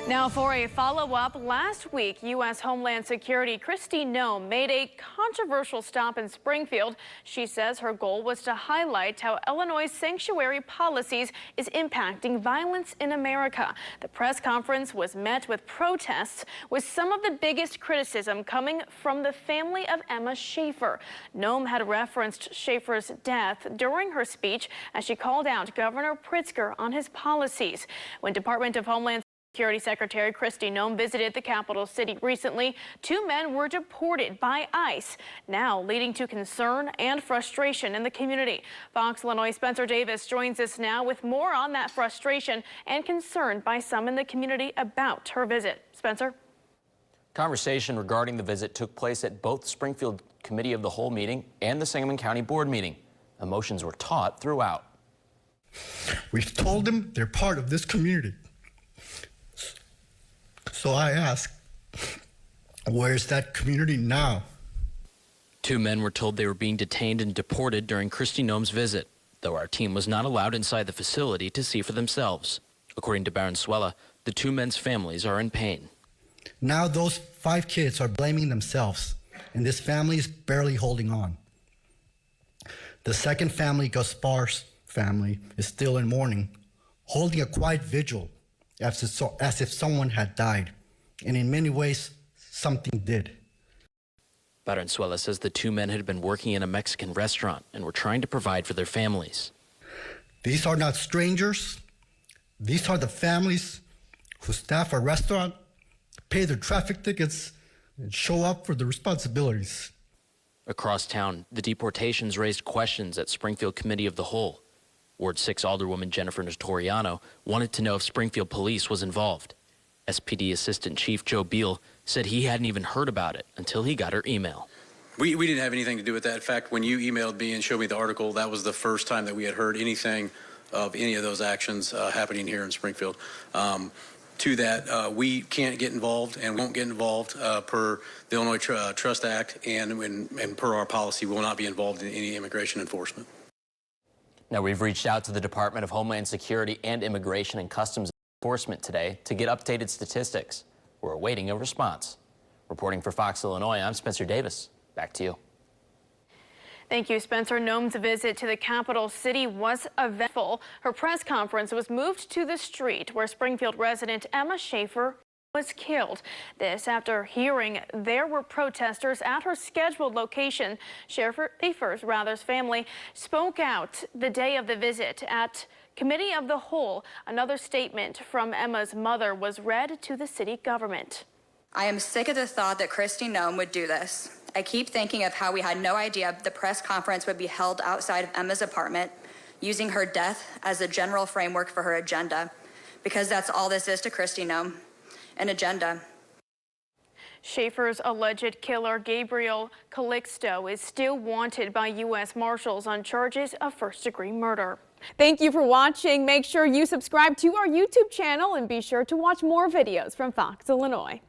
Now for a follow-up, last week, U.S. Homeland Security Kristi Noem made a controversial stop in Springfield. She says her goal was to highlight how Illinois' sanctuary policies is impacting violence in America. The press conference was met with protests, with some of the biggest criticism coming from the family of Emma Schaefer. Noem had referenced Schaefer's death during her speech as she called out Governor Pritzker on his policies. When Department of Homeland Security Secretary Kristi Noem visited the capital city recently, 2 men were deported by ICE, now leading to concern and frustration in the community. Fox Illinois' Spencer Davis joins us now with more on that frustration and concern by some in the community about her visit. Spencer? Conversation regarding the visit took place at both Springfield Committee of the Whole meeting and the Sangamon County Board meeting. Emotions were taught throughout. We've told them they're part of this community. So I ask, where's that community now? 2 men were told they were being detained and deported during Kristi Noem's visit, though our team was not allowed inside the facility to see for themselves. According to Baronsuela, the 2 men's families are in pain. Now those 5 kids are blaming themselves, and this family is barely holding on. The second family, Gaspar's family, is still in mourning, holding a quiet vigil as if someone had died, and in many ways, something did. Baronsuela says the 2 men had been working in a Mexican restaurant and were trying to provide for their families. These are not strangers. These are the families who staff a restaurant, pay their traffic tickets, and show up for the responsibilities. Across town, the deportations raised questions at Springfield Committee of the Whole. Ward 6 Alderwoman Jennifer Notoriano wanted to know if Springfield Police was involved. SPD Assistant Chief Joe Beal said he hadn't even heard about it until he got her email. We didn't have anything to do with that. In fact, when you emailed me and showed me the article, that was the first time that we had heard anything of any of those actions happening here in Springfield. To that, we can't get involved and won't get involved per the Illinois Trust Act, and per our policy, we will not be involved in any immigration enforcement. Now, we've reached out to the Department of Homeland Security and Immigration and Customs Enforcement today to get updated statistics. We're awaiting a response. Reporting for Fox Illinois, I'm Spencer Davis. Back to you. Thank you, Spencer. Noem's visit to the capital city was eventful. Her press conference was moved to the street where Springfield resident Emma Schaefer was killed. This after hearing there were protesters at her scheduled location. Schaefer's family spoke out the day of the visit at Committee of the Whole. Another statement from Emma's mother was read to the city government. I am sick of the thought that Kristi Noem would do this. I keep thinking of how we had no idea the press conference would be held outside of Emma's apartment, using her death as a general framework for her agenda, because that's all this is to Kristi Noem. An agenda. Schaefer's alleged killer, Gabriel Calixto, is still wanted by U.S. Marshals on charges of first-degree murder. Thank you for watching. Make sure you subscribe to our YouTube channel and be sure to watch more videos from Fox Illinois.